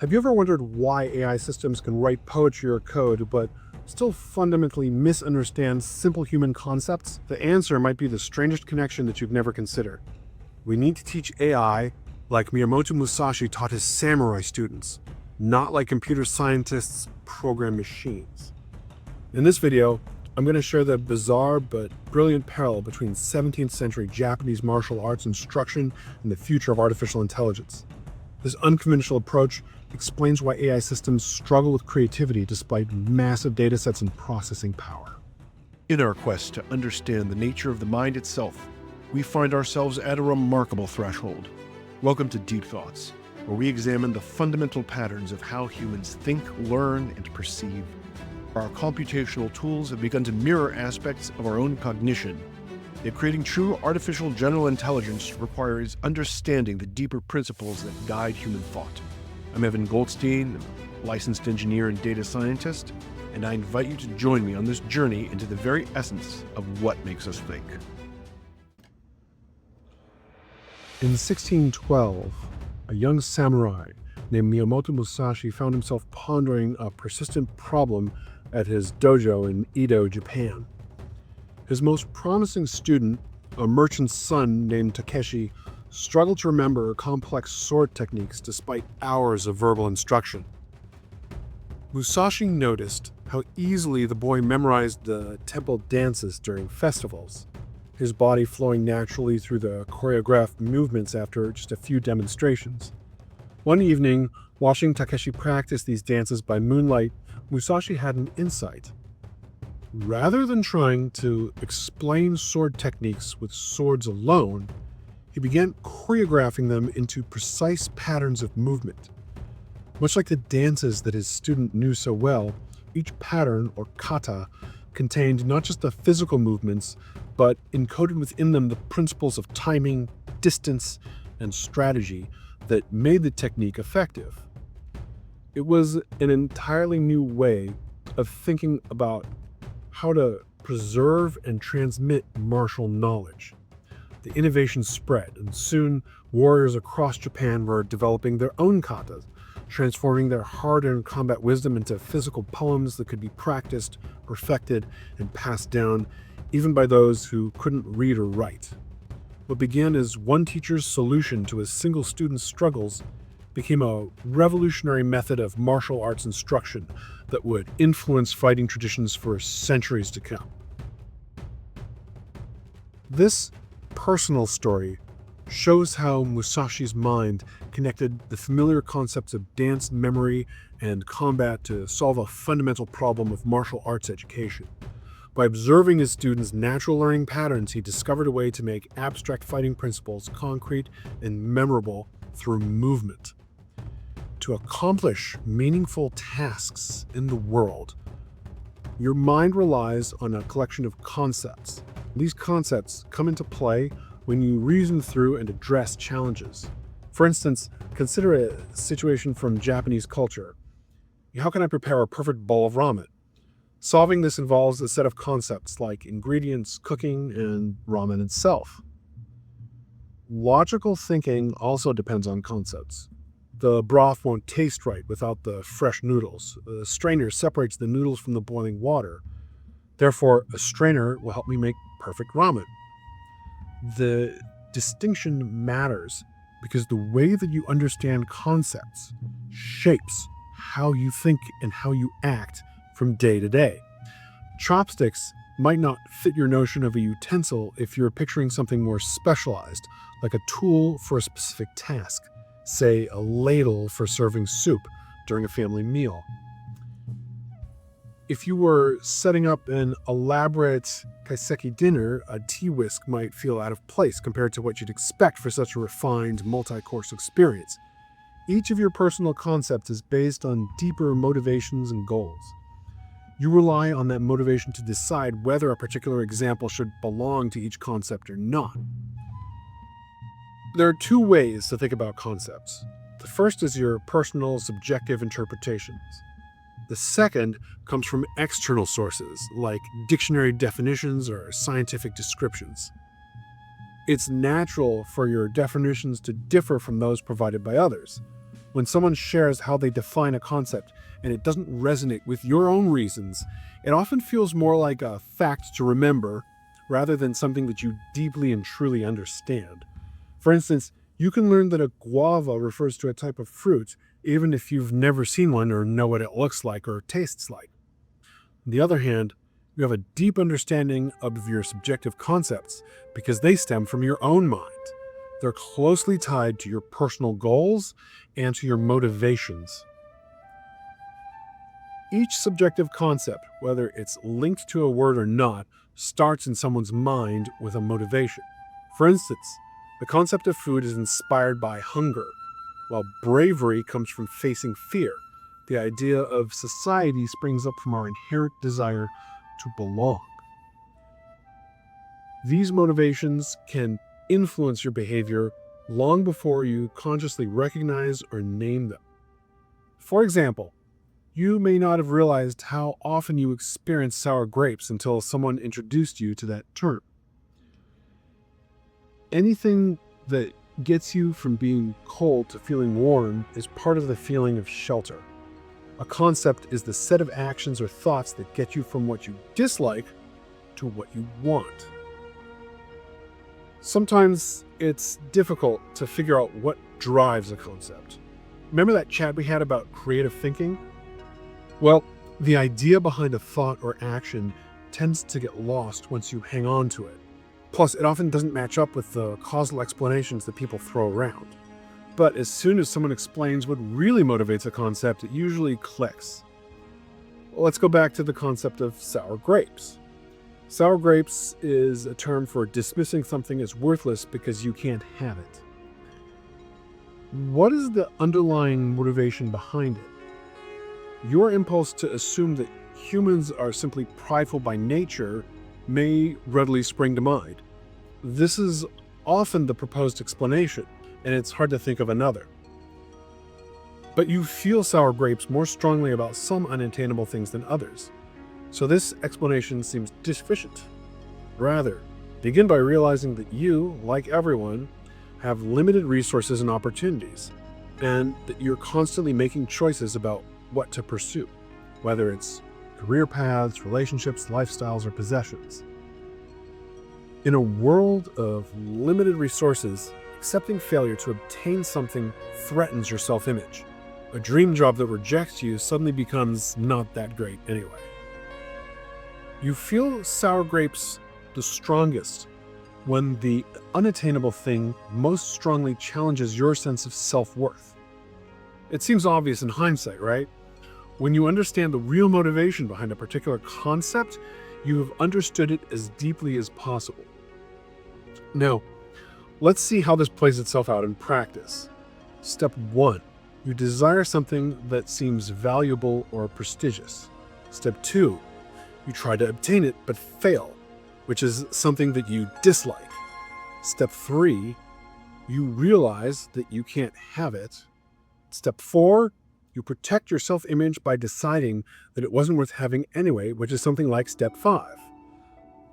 Have you ever wondered why AI systems can write poetry or code, but still fundamentally misunderstand simple human concepts? The answer might be the strangest connection that you've never considered. We need to teach AI like Miyamoto Musashi taught his samurai students, not like computer scientists program machines. In this video, I'm going to share the bizarre but brilliant parallel between 17th century Japanese martial arts instruction and the future of artificial intelligence. This unconventional approach explains why AI systems struggle with creativity despite massive datasets and processing power. In our quest to understand the nature of the mind itself, we find ourselves at a remarkable threshold. Welcome to Deep Thoughts, where we examine the fundamental patterns of how humans think, learn, and perceive. Our computational tools have begun to mirror aspects of our own cognition. Yet creating true artificial general intelligence requires understanding the deeper principles that guide human thought. I'm Ev Goldstein, licensed engineer and data scientist, and I invite you to join me on this journey into the very essence of what makes us think. In 1612, a young samurai named Miyamoto Musashi found himself pondering a persistent problem at his dojo in Edo, Japan. His most promising student, a merchant's son named Takeshi, struggled to remember complex sword techniques despite hours of verbal instruction. Musashi noticed how easily the boy memorized the temple dances during festivals, his body flowing naturally through the choreographed movements after just a few demonstrations. One evening, watching Takeshi practice these dances by moonlight, Musashi had an insight. Rather than trying to explain sword techniques with swords alone, he began choreographing them into precise patterns of movement. Much like the dances that his student knew so well, each pattern, or kata, contained not just the physical movements, but encoded within them the principles of timing, distance, and strategy that made the technique effective. It was an entirely new way of thinking about how to preserve and transmit martial knowledge. The innovation spread, and soon warriors across Japan were developing their own katas, transforming their hard-earned combat wisdom into physical poems that could be practiced, perfected, and passed down, even by those who couldn't read or write. What began as one teacher's solution to a single student's struggles became a revolutionary method of martial arts instruction that would influence fighting traditions for centuries to come. This personal story shows how Musashi's mind connected the familiar concepts of dance, memory, and combat to solve a fundamental problem of martial arts education. By observing his students' natural learning patterns, he discovered a way to make abstract fighting principles concrete and memorable through movement. To accomplish meaningful tasks in the world, your mind relies on a collection of concepts. These concepts come into play when you reason through and address challenges. For instance, consider a situation from Japanese culture. How can I prepare a perfect bowl of ramen? Solving this involves a set of concepts like ingredients, cooking, and ramen itself. Logical thinking also depends on concepts. The broth won't taste right without the fresh noodles. A strainer separates the noodles from the boiling water. Therefore, a strainer will help me make perfect ramen. The distinction matters because the way that you understand concepts shapes how you think and how you act from day to day. Chopsticks might not fit your notion of a utensil if you're picturing something more specialized, like a tool for a specific task, say a ladle for serving soup during a family meal. If you were setting up an elaborate kaiseki dinner, a tea whisk might feel out of place compared to what you'd expect for such a refined, multi-course experience. Each of your personal concepts is based on deeper motivations and goals. You rely on that motivation to decide whether a particular example should belong to each concept or not. There are two ways to think about concepts. The first is your personal, subjective interpretations. The second comes from external sources, like dictionary definitions or scientific descriptions. It's natural for your definitions to differ from those provided by others. When someone shares how they define a concept and it doesn't resonate with your own reasons, it often feels more like a fact to remember rather than something that you deeply and truly understand. For instance, you can learn that a guava refers to a type of fruit even if you've never seen one or know what it looks like or tastes like. On the other hand, you have a deep understanding of your subjective concepts because they stem from your own mind. They're closely tied to your personal goals and to your motivations. Each subjective concept, whether it's linked to a word or not, starts in someone's mind with a motivation. For instance, the concept of food is inspired by hunger, while bravery comes from facing fear. The idea of society springs up from our inherent desire to belong. These motivations can influence your behavior long before you consciously recognize or name them. For example, you may not have realized how often you experience sour grapes until someone introduced you to that term. Anything that gets you from being cold to feeling warm is part of the feeling of shelter. A concept is the set of actions or thoughts that get you from what you dislike to what you want. Sometimes it's difficult to figure out what drives a concept. Remember that chat we had about creative thinking? Well, the idea behind a thought or action tends to get lost once you hang on to it. Plus, it often doesn't match up with the causal explanations that people throw around. But as soon as someone explains what really motivates a concept, it usually clicks. Let's go back to the concept of sour grapes. Sour grapes is a term for dismissing something as worthless because you can't have it. What is the underlying motivation behind it? Your impulse to assume that humans are simply prideful by nature may readily spring to mind. This is often the proposed explanation, and it's hard to think of another. But you feel sour grapes more strongly about some unattainable things than others, so this explanation seems deficient. Rather, begin by realizing that you, like everyone, have limited resources and opportunities, and that you're constantly making choices about what to pursue, whether it's career paths, relationships, lifestyles, or possessions. In a world of limited resources, accepting failure to obtain something threatens your self-image. A dream job that rejects you suddenly becomes not that great anyway. You feel sour grapes the strongest when the unattainable thing most strongly challenges your sense of self-worth. It seems obvious in hindsight, right? When you understand the real motivation behind a particular concept, you have understood it as deeply as possible. Now, let's see how this plays itself out in practice. Step 1. You desire something that seems valuable or prestigious. Step 2. You try to obtain it but fail, which is something that you dislike. Step 3. You realize that you can't have it. Step 4. You protect your self-image by deciding that it wasn't worth having anyway, which is something like step 5.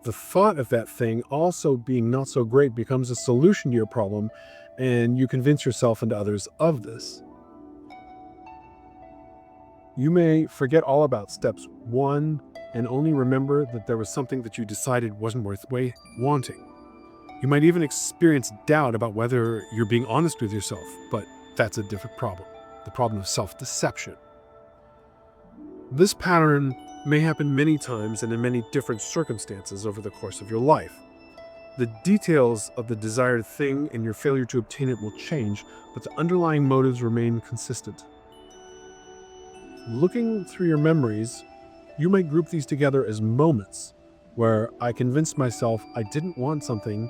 The thought of that thing also being not so great becomes a solution to your problem, and you convince yourself and others of this. You may forget all about steps 1 and only remember that there was something that you decided wasn't worth wanting. You might even experience doubt about whether you're being honest with yourself, but that's a different problem. The problem of self-deception. This pattern may happen many times and in many different circumstances over the course of your life. The details of the desired thing and your failure to obtain it will change, but the underlying motives remain consistent. Looking through your memories, you might group these together as moments where I convinced myself I didn't want something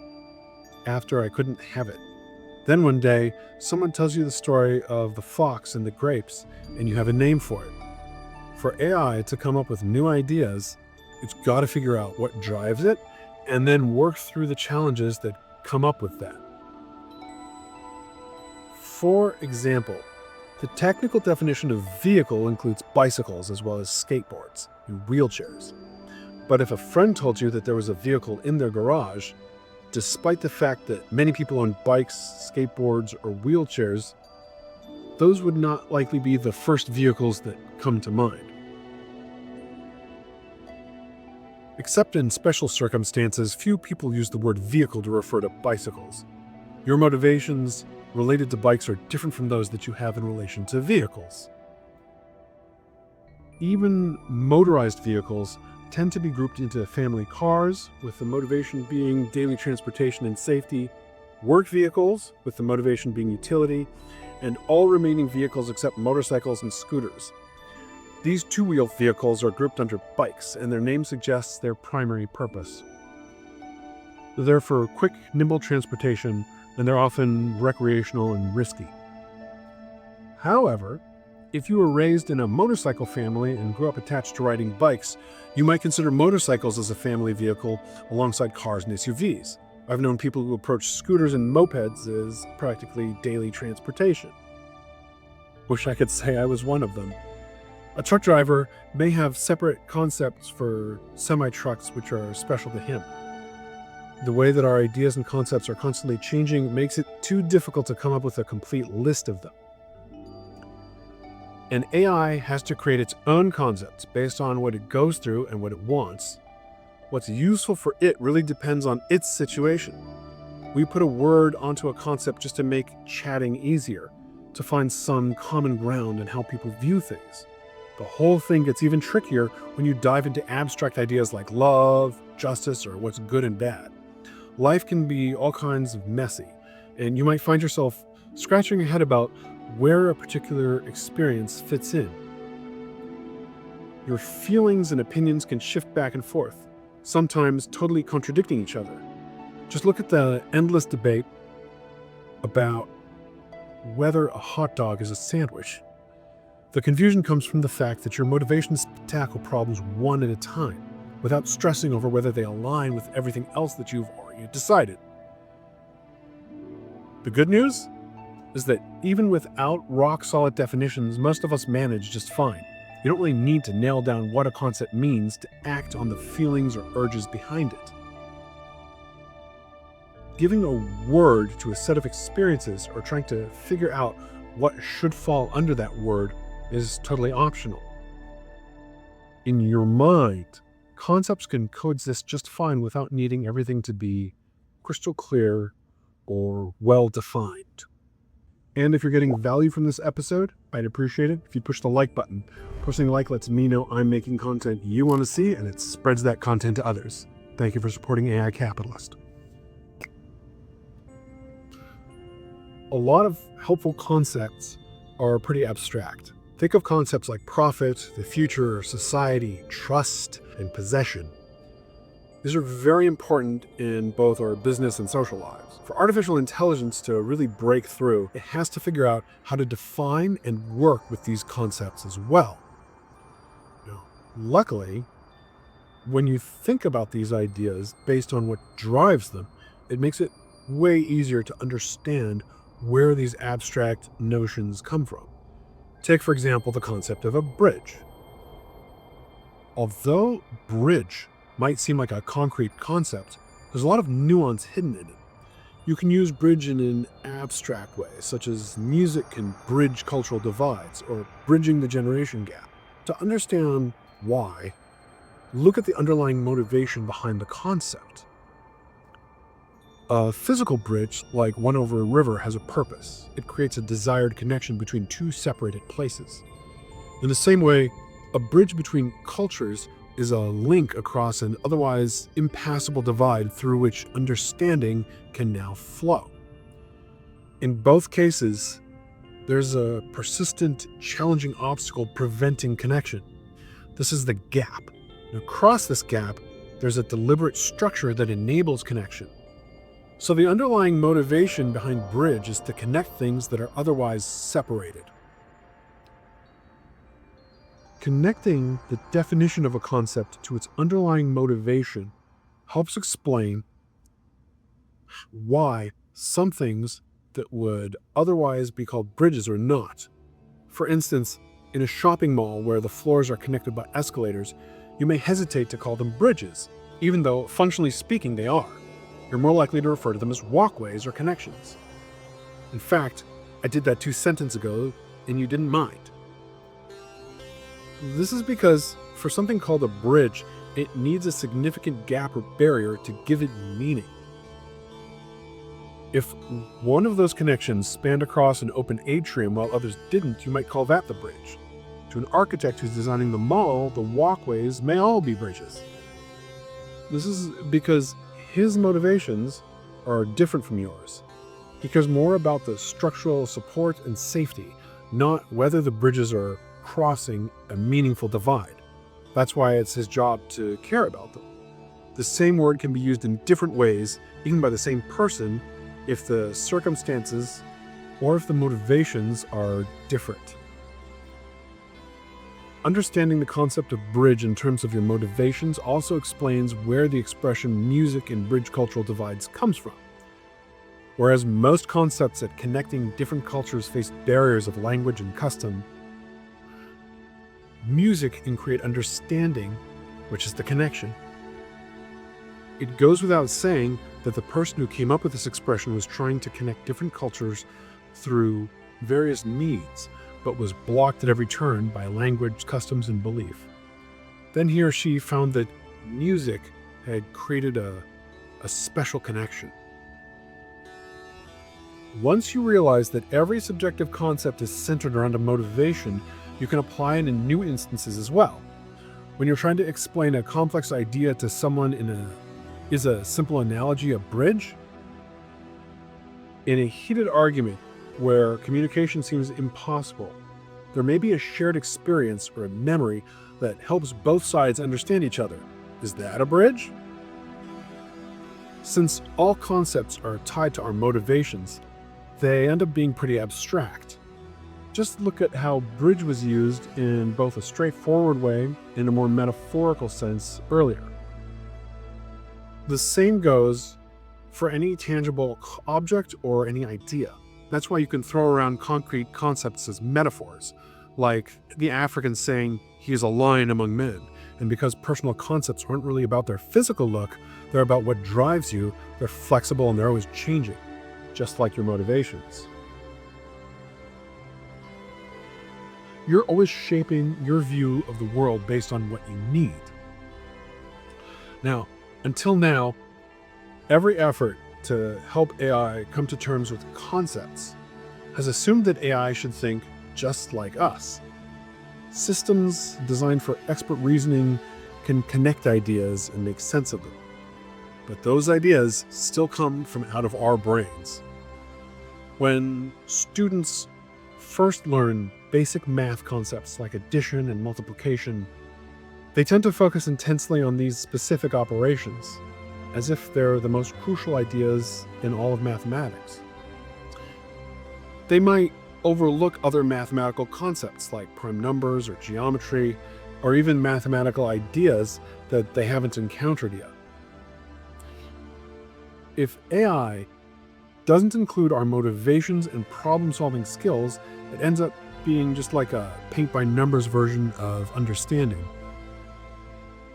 after I couldn't have it. Then one day, someone tells you the story of the fox and the grapes, and you have a name for it. For AI to come up with new ideas, it's got to figure out what drives it, and then work through the challenges that come up with that. For example, the technical definition of vehicle includes bicycles as well as skateboards and wheelchairs. But if a friend told you that there was a vehicle in their garage, despite the fact that many people own bikes, skateboards, or wheelchairs, those would not likely be the first vehicles that come to mind. Except in special circumstances, few people use the word vehicle to refer to bicycles. Your motivations related to bikes are different from those that you have in relation to vehicles. Even motorized vehicles tend to be grouped into family cars, with the motivation being daily transportation and safety, work vehicles, with the motivation being utility, and all remaining vehicles except motorcycles and scooters. These two-wheel vehicles are grouped under bikes, and their name suggests their primary purpose. They're for quick, nimble transportation, and they're often recreational and risky. However, if you were raised in a motorcycle family and grew up attached to riding bikes, you might consider motorcycles as a family vehicle alongside cars and SUVs. I've known people who approach scooters and mopeds as practically daily transportation. Wish I could say I was one of them. A truck driver may have separate concepts for semi-trucks which are special to him. The way that our ideas and concepts are constantly changing makes it too difficult to come up with a complete list of them. And AI has to create its own concepts based on what it goes through and what it wants. What's useful for it really depends on its situation. We put a word onto a concept just to make chatting easier, to find some common ground in how people view things. The whole thing gets even trickier when you dive into abstract ideas like love, justice, or what's good and bad. Life can be all kinds of messy, and you might find yourself scratching your head about where a particular experience fits in. Your feelings and opinions can shift back and forth, sometimes totally contradicting each other. Just look at the endless debate about whether a hot dog is a sandwich. The confusion comes from the fact that your motivation is to tackle problems one at a time, without stressing over whether they align with everything else that you've already decided. The good news is that even without rock-solid definitions, most of us manage just fine. You don't really need to nail down what a concept means to act on the feelings or urges behind it. Giving a word to a set of experiences or trying to figure out what should fall under that word is totally optional. In your mind, concepts can coexist just fine without needing everything to be crystal clear or well-defined. And if you're getting value from this episode, I'd appreciate it if you push the like button. Pushing like lets me know I'm making content you want to see, and it spreads that content to others. Thank you for supporting AI Capitalist. A lot of helpful concepts are pretty abstract. Think of concepts like profit, the future, society, trust, and possession. These are very important in both our business and social lives. For artificial intelligence to really break through, it has to figure out how to define and work with these concepts as well. Now, luckily, when you think about these ideas based on what drives them, it makes it way easier to understand where these abstract notions come from. Take, for example, the concept of a bridge. Although bridge might seem like a concrete concept, there's a lot of nuance hidden in it. You can use bridge in an abstract way, such as music can bridge cultural divides, or bridging the generation gap. To understand why, look at the underlying motivation behind the concept. A physical bridge, like one over a river, has a purpose. It creates a desired connection between two separated places. In the same way, a bridge between cultures is a link across an otherwise impassable divide through which understanding can now flow. In both cases, there's a persistent, challenging obstacle preventing connection. This is the gap. And across this gap, there's a deliberate structure that enables connection. So the underlying motivation behind bridge is to connect things that are otherwise separated. Connecting the definition of a concept to its underlying motivation helps explain why some things that would otherwise be called bridges are not. For instance, in a shopping mall where the floors are connected by escalators, you may hesitate to call them bridges, even though functionally speaking they are. You're more likely to refer to them as walkways or connections. In fact, I did that 2 sentences ago and you didn't mind. This is because for something called a bridge, it needs a significant gap or barrier to give it meaning. If one of those connections spanned across an open atrium while others didn't, you might call that the bridge. To an architect who's designing the mall, the walkways may all be bridges. This is because his motivations are different from yours. He cares more about the structural support and safety, not whether the bridges are crossing a meaningful divide. That's why it's his job to care about them. The same word can be used in different ways, even by the same person, if the circumstances or if the motivations are different. Understanding the concept of bridge in terms of your motivations also explains where the expression music and bridge cultural divides comes from. Whereas most concepts at connecting different cultures face barriers of language and custom, music can create understanding, which is the connection. It goes without saying that the person who came up with this expression was trying to connect different cultures through various needs, but was blocked at every turn by language, customs, and belief. Then he or she found that music had created a special connection. Once you realize that every subjective concept is centered around a motivation, you can apply it in new instances as well. When you're trying to explain a complex idea to someone is a simple analogy a bridge? In a heated argument where communication seems impossible, there may be a shared experience or a memory that helps both sides understand each other. Is that a bridge? Since all concepts are tied to our motivations, they end up being pretty abstract. Just look at how bridge was used in both a straightforward way and a more metaphorical sense earlier. The same goes for any tangible object or any idea. That's why you can throw around concrete concepts as metaphors, like the African saying, "He is a lion among men." And because personal concepts aren't really about their physical look, they're about what drives you, they're flexible and they're always changing, just like your motivations. You're always shaping your view of the world based on what you need. Until now, every effort to help AI come to terms with concepts has assumed that AI should think just like us. Systems designed for expert reasoning can connect ideas and make sense of them. But those ideas still come from out of our brains. When students first learn basic math concepts like addition and multiplication, they tend to focus intensely on these specific operations, as if they're the most crucial ideas in all of mathematics. They might overlook other mathematical concepts like prime numbers or geometry, or even mathematical ideas that they haven't encountered yet. If AI doesn't include our motivations and problem-solving skills, it ends up being just like a paint-by-numbers version of understanding.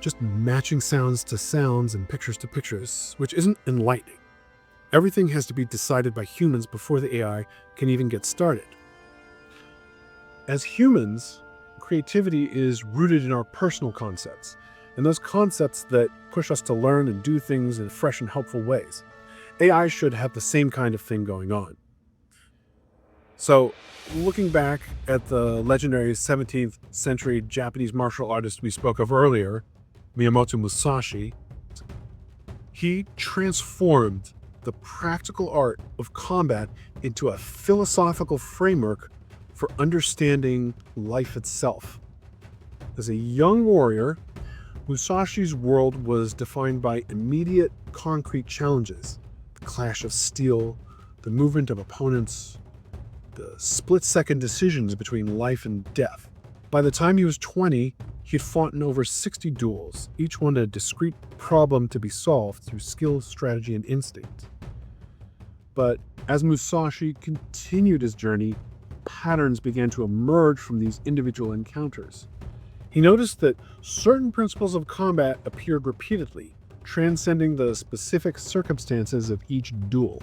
Just matching sounds to sounds and pictures to pictures, which isn't enlightening. Everything has to be decided by humans before the AI can even get started. As humans, creativity is rooted in our personal concepts, and those concepts that push us to learn and do things in fresh and helpful ways. AI should have the same kind of thing going on. So, looking back at the legendary 17th century Japanese martial artist we spoke of earlier, Miyamoto Musashi, he transformed the practical art of combat into a philosophical framework for understanding life itself. As a young warrior, Musashi's world was defined by immediate, concrete challenges: the clash of steel, the movement of opponents, the split-second decisions between life and death. By the time he was 20, he'd fought in over 60 duels, each one a discrete problem to be solved through skill, strategy, and instinct. But as Musashi continued his journey, patterns began to emerge from these individual encounters. He noticed that certain principles of combat appeared repeatedly, transcending the specific circumstances of each duel.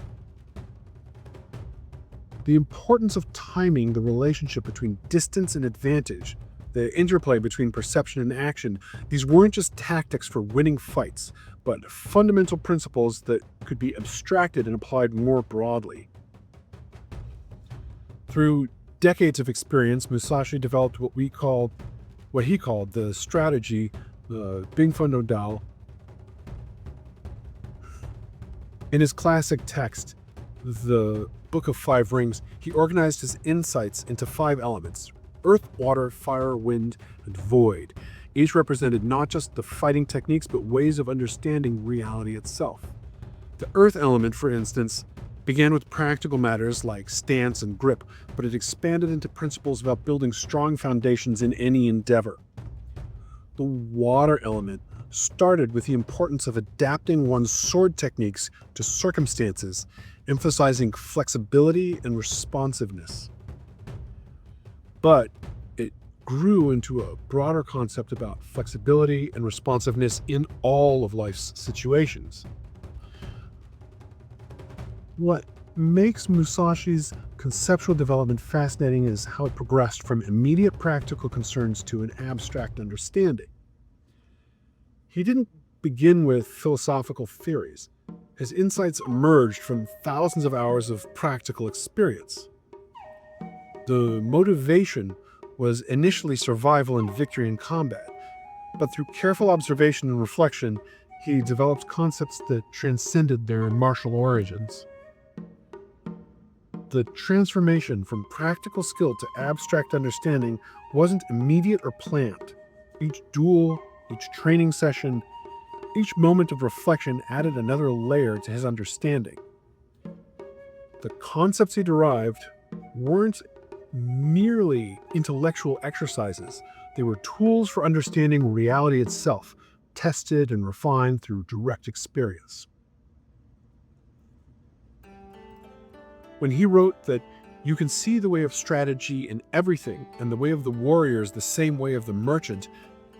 The importance of timing, the relationship between distance and advantage, the interplay between perception and action, these weren't just tactics for winning fights, but fundamental principles that could be abstracted and applied more broadly. Through decades of experience, Musashi developed what he called the strategy, Bingfundo Dao. In his classic text, the Book of Five Rings, he organized his insights into 5 elements: earth, water, fire, wind, and void. Each represented not just the fighting techniques, but ways of understanding reality itself. The earth element, for instance, began with practical matters like stance and grip, but it expanded into principles about building strong foundations in any endeavor. The water element started with the importance of adapting one's sword techniques to circumstances, emphasizing flexibility and responsiveness. But it grew into a broader concept about flexibility and responsiveness in all of life's situations. What makes Musashi's conceptual development fascinating is how it progressed from immediate practical concerns to an abstract understanding. He didn't begin with philosophical theories. His insights emerged from thousands of hours of practical experience. The motivation was initially survival and victory in combat, but through careful observation and reflection, he developed concepts that transcended their martial origins. The transformation from practical skill to abstract understanding wasn't immediate or planned. Each duel, each training session, each moment of reflection added another layer to his understanding. The concepts he derived weren't merely intellectual exercises. They were tools for understanding reality itself, tested and refined through direct experience. When he wrote that you can see the way of strategy in everything and the way of the warrior is the same way of the merchant,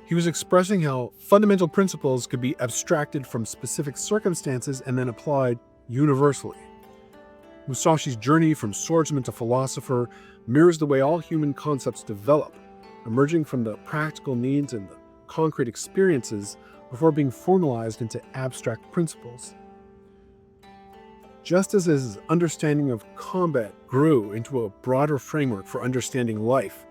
he was expressing how fundamental principles could be abstracted from specific circumstances and then applied universally. Musashi's journey from swordsman to philosopher mirrors the way all human concepts develop, emerging from the practical needs and the concrete experiences before being formalized into abstract principles. Just as his understanding of combat grew into a broader framework for understanding life,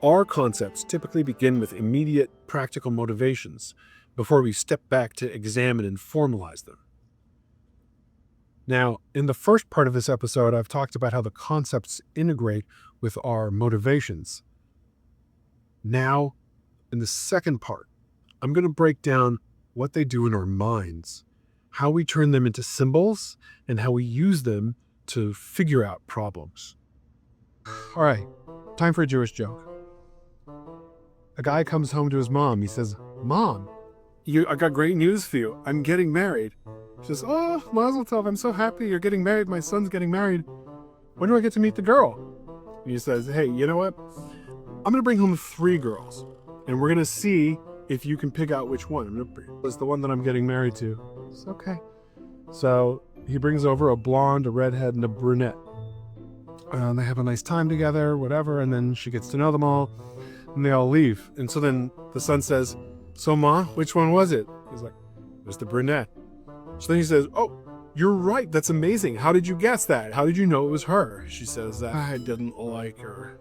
our concepts typically begin with immediate practical motivations before we step back to examine and formalize them. Now, in the first part of this episode, I've talked about how the concepts integrate with our motivations. Now, in the second part, I'm going to break down what they do in our minds, how we turn them into symbols, and how we use them to figure out problems. All right, time for a Jewish joke. A guy comes home to his mom. He says, "Mom, I got great news for you. I'm getting married." She says, "Oh, Mazel Tov, I'm so happy you're getting married. My son's getting married. When do I get to meet the girl?" And he says, "Hey, you know what? I'm going to bring home 3 girls, and we're going to see if you can pick out which one. I'm going to bring the one that I'm getting married to." It's okay. So he brings over a blonde, a redhead, and a brunette. They have a nice time together, whatever, and then she gets to know them all, and they all leave. And so then the son says, "So, Ma, which one was it?" He's like, "It was the brunette." So then he says, "Oh, you're right. That's amazing. How did you guess that? How did you know it was her?" She says, "I didn't like her."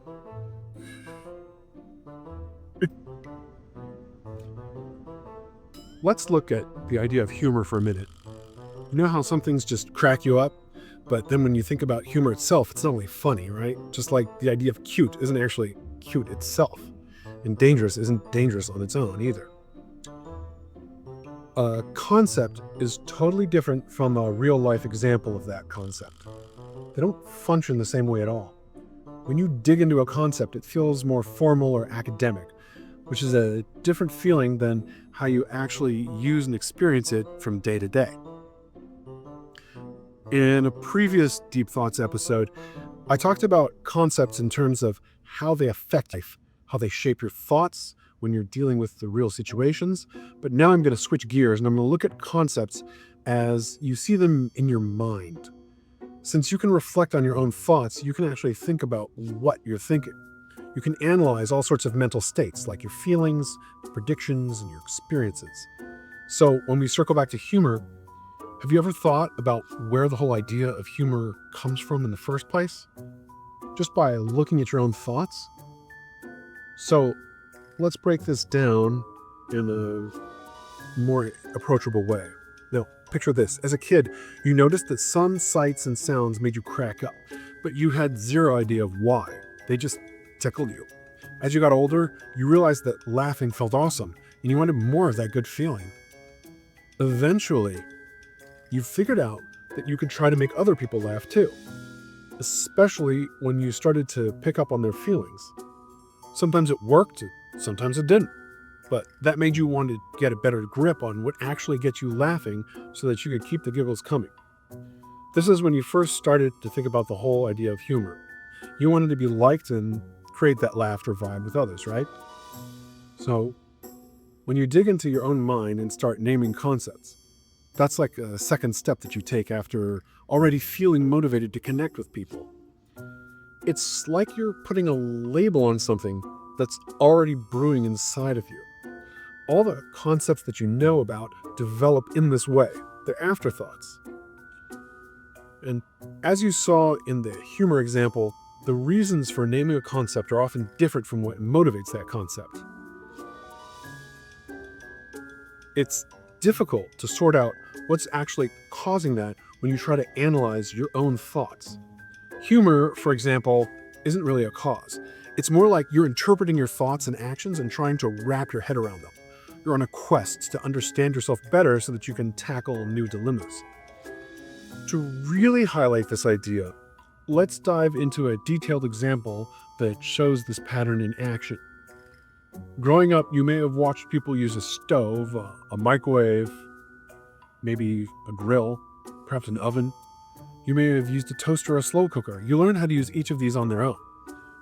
Let's look at the idea of humor for a minute. You know how some things just crack you up? But then when you think about humor itself, it's not only funny, right? Just like the idea of cute isn't actually cute itself. And dangerous isn't dangerous on its own either. A concept is totally different from a real-life example of that concept. They don't function the same way at all. When you dig into a concept, it feels more formal or academic, which is a different feeling than how you actually use and experience it from day to day. In a previous Deep Thoughts episode, I talked about concepts in terms of how they affect life, how they shape your thoughts when you're dealing with the real situations. But now I'm going to switch gears and I'm going to look at concepts as you see them in your mind. Since you can reflect on your own thoughts, you can actually think about what you're thinking. You can analyze all sorts of mental states, like your feelings, predictions, and your experiences. So when we circle back to humor, have you ever thought about where the whole idea of humor comes from in the first place? Just by looking at your own thoughts? So let's break this down in a more approachable way. Now, picture this. As a kid, you noticed that some sights and sounds made you crack up, but you had zero idea of why. They just tickled you. As you got older, you realized that laughing felt awesome, and you wanted more of that good feeling. Eventually, you figured out that you could try to make other people laugh too, especially when you started to pick up on their feelings. Sometimes it worked, sometimes it didn't, but that made you want to get a better grip on what actually gets you laughing so that you could keep the giggles coming. This is when you first started to think about the whole idea of humor. You wanted to be liked and create that laughter vibe with others, right? So, when you dig into your own mind and start naming concepts, that's like a second step that you take after already feeling motivated to connect with people. It's like you're putting a label on something that's already brewing inside of you. All the concepts that you know about develop in this way. They're afterthoughts. And as you saw in the humor example, the reasons for naming a concept are often different from what motivates that concept. It's difficult to sort out what's actually causing that when you try to analyze your own thoughts. Humor, for example, isn't really a cause. It's more like you're interpreting your thoughts and actions and trying to wrap your head around them. You're on a quest to understand yourself better so that you can tackle new dilemmas. To really highlight this idea, let's dive into a detailed example that shows this pattern in action. Growing up, you may have watched people use a stove, a microwave, maybe a grill, perhaps an oven. You may have used a toaster or a slow cooker. You learn how to use each of these on their own.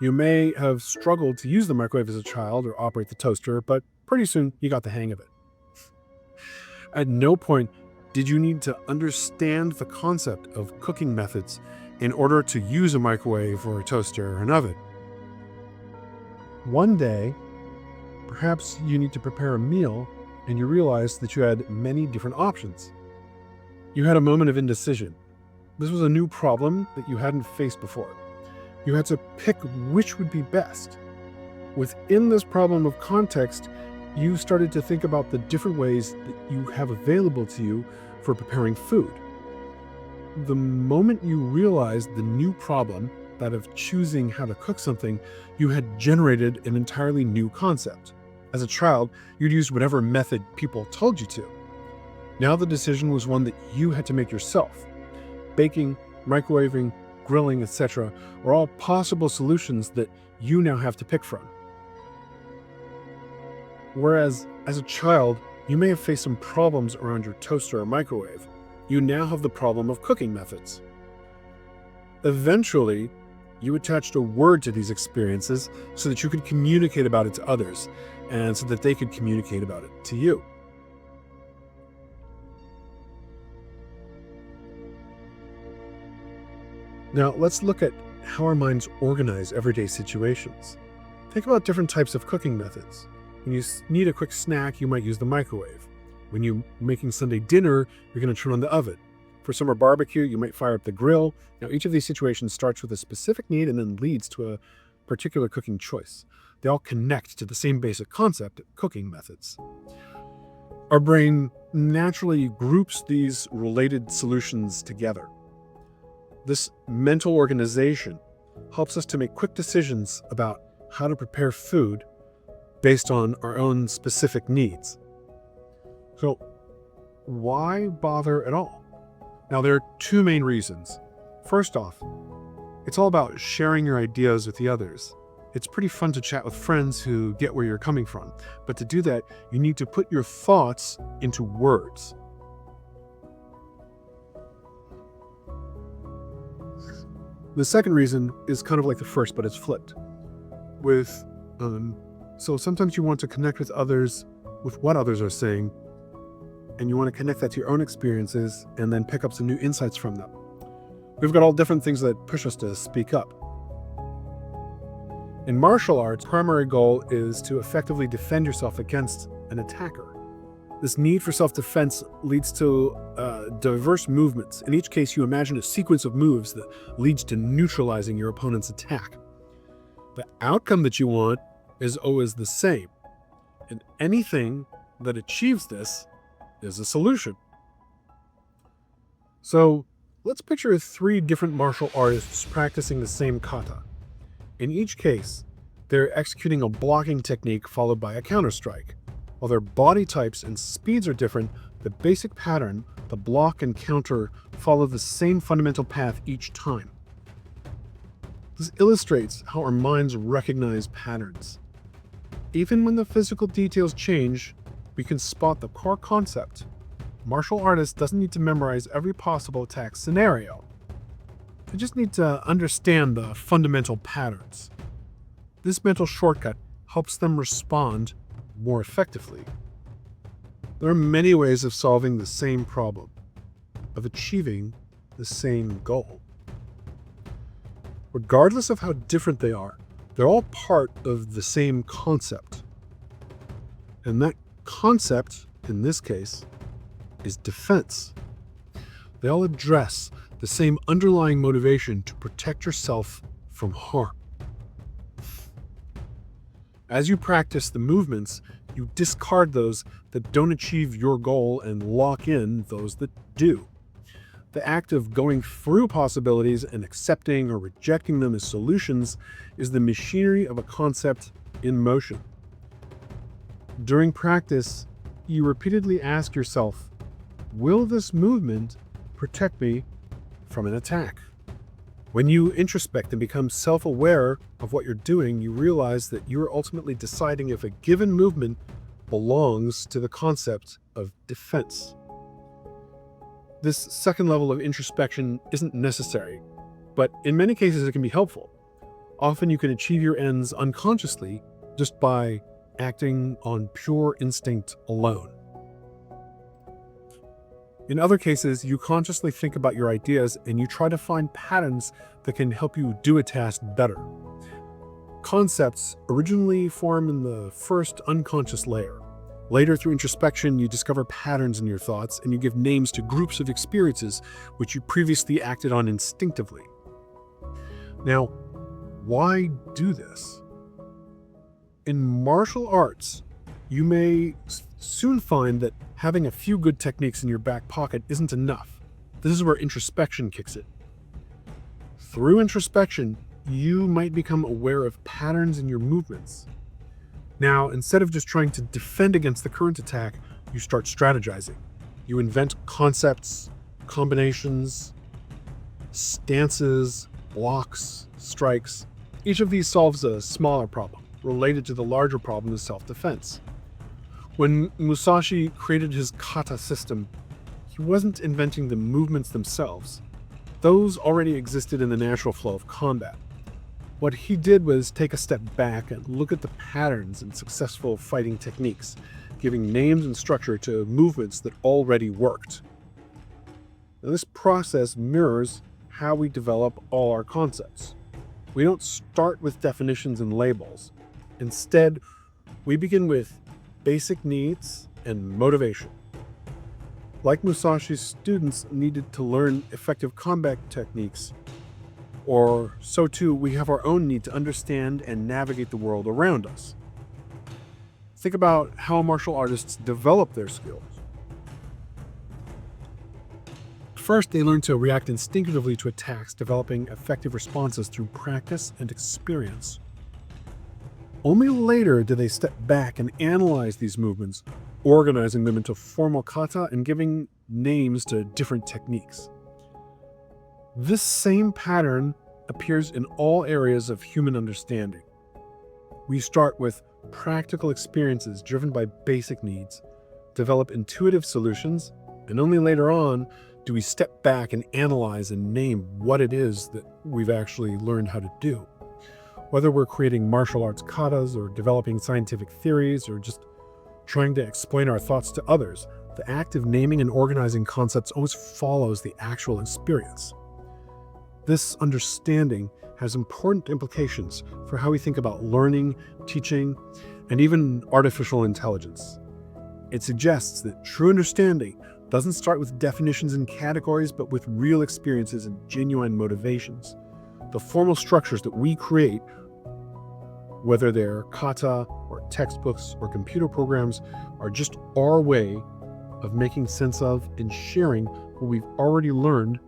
You may have struggled to use the microwave as a child or operate the toaster, but pretty soon you got the hang of it. At no point did you need to understand the concept of cooking methods in order to use a microwave or a toaster or an oven. One day, perhaps you need to prepare a meal and you realized that you had many different options. You had a moment of indecision. This was a new problem that you hadn't faced before. You had to pick which would be best. Within this problem of context, you started to think about the different ways that you have available to you for preparing food. The moment you realized the new problem, that of choosing how to cook something, you had generated an entirely new concept. As a child, you'd used whatever method people told you to. Now the decision was one that you had to make yourself. Baking, microwaving, grilling, etc. are all possible solutions that you now have to pick from. Whereas, as a child, you may have faced some problems around your toaster or microwave. You now have the problem of cooking methods. Eventually, you attached a word to these experiences so that you could communicate about it to others, and so that they could communicate about it to you. Now, let's look at how our minds organize everyday situations. Think about different types of cooking methods. When you need a quick snack, you might use the microwave. When you're making Sunday dinner, you're going to turn on the oven. For summer barbecue, you might fire up the grill. Now, each of these situations starts with a specific need and then leads to a particular cooking choice. They all connect to the same basic concept of cooking methods. Our brain naturally groups these related solutions together. This mental organization helps us to make quick decisions about how to prepare food based on our own specific needs. So, why bother at all? Now, there are two main reasons. First off, it's all about sharing your ideas with the others. It's pretty fun to chat with friends who get where you're coming from, but to do that, you need to put your thoughts into words. The second reason is kind of like the first, but it's flipped. So sometimes you want to connect with others with what others are saying, and you want to connect that to your own experiences and then pick up some new insights from them. We've got all different things that push us to speak up. In martial arts, primary goal is to effectively defend yourself against an attacker. This need for self-defense leads to diverse movements. In each case, you imagine a sequence of moves that leads to neutralizing your opponent's attack. The outcome that you want is always the same, and anything that achieves this is a solution. So let's picture 3 different martial artists practicing the same kata. In each case, they're executing a blocking technique followed by a counter-strike. While their body types and speeds are different, the basic pattern, the block and counter, follow the same fundamental path each time. This illustrates how our minds recognize patterns. Even when the physical details change, we can spot the core concept. Martial artists doesn't need to memorize every possible attack scenario. They just need to understand the fundamental patterns. This mental shortcut helps them respond more effectively. There are many ways of solving the same problem, of achieving the same goal. Regardless of how different they are, they're all part of the same concept. And that concept, in this case, is defense. They all address the same underlying motivation to protect yourself from harm. As you practice the movements, you discard those that don't achieve your goal and lock in those that do. The act of going through possibilities and accepting or rejecting them as solutions is the machinery of a concept in motion. During practice, you repeatedly ask yourself, will this movement protect me from an attack? When you introspect and become self-aware of what you're doing, you realize that you're ultimately deciding if a given movement belongs to the concept of defense. This second level of introspection isn't necessary, but in many cases it can be helpful. Often you can achieve your ends unconsciously just by acting on pure instinct alone. In other cases, you consciously think about your ideas and you try to find patterns that can help you do a task better. Concepts originally form in the first unconscious layer. Later, through introspection, you discover patterns in your thoughts and you give names to groups of experiences which you previously acted on instinctively. Now, why do this? In martial arts, you may soon find that having a few good techniques in your back pocket isn't enough. This is where introspection kicks in. Through introspection, you might become aware of patterns in your movements. Now, instead of just trying to defend against the current attack, you start strategizing. You invent concepts, combinations, stances, blocks, strikes. Each of these solves a smaller problem related to the larger problem of self-defense. When Musashi created his kata system, he wasn't inventing the movements themselves. Those already existed in the natural flow of combat. What he did was take a step back and look at the patterns in successful fighting techniques, giving names and structure to movements that already worked. Now, this process mirrors how we develop all our concepts. We don't start with definitions and labels. Instead, we begin with basic needs and motivation. Like Musashi's students needed to learn effective combat techniques, or so too we have our own need to understand and navigate the world around us. Think about how martial artists develop their skills. First, they learn to react instinctively to attacks, developing effective responses through practice and experience. Only later do they step back and analyze these movements, organizing them into formal kata and giving names to different techniques. This same pattern appears in all areas of human understanding. We start with practical experiences driven by basic needs, develop intuitive solutions, and only later on do we step back and analyze and name what it is that we've actually learned how to do. Whether we're creating martial arts katas or developing scientific theories or just trying to explain our thoughts to others, the act of naming and organizing concepts always follows the actual experience. This understanding has important implications for how we think about learning, teaching, and even artificial intelligence. It suggests that true understanding doesn't start with definitions and categories, but with real experiences and genuine motivations. The formal structures that we create, whether they're kata or textbooks or computer programs, are just our way of making sense of and sharing what we've already learned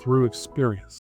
through experience.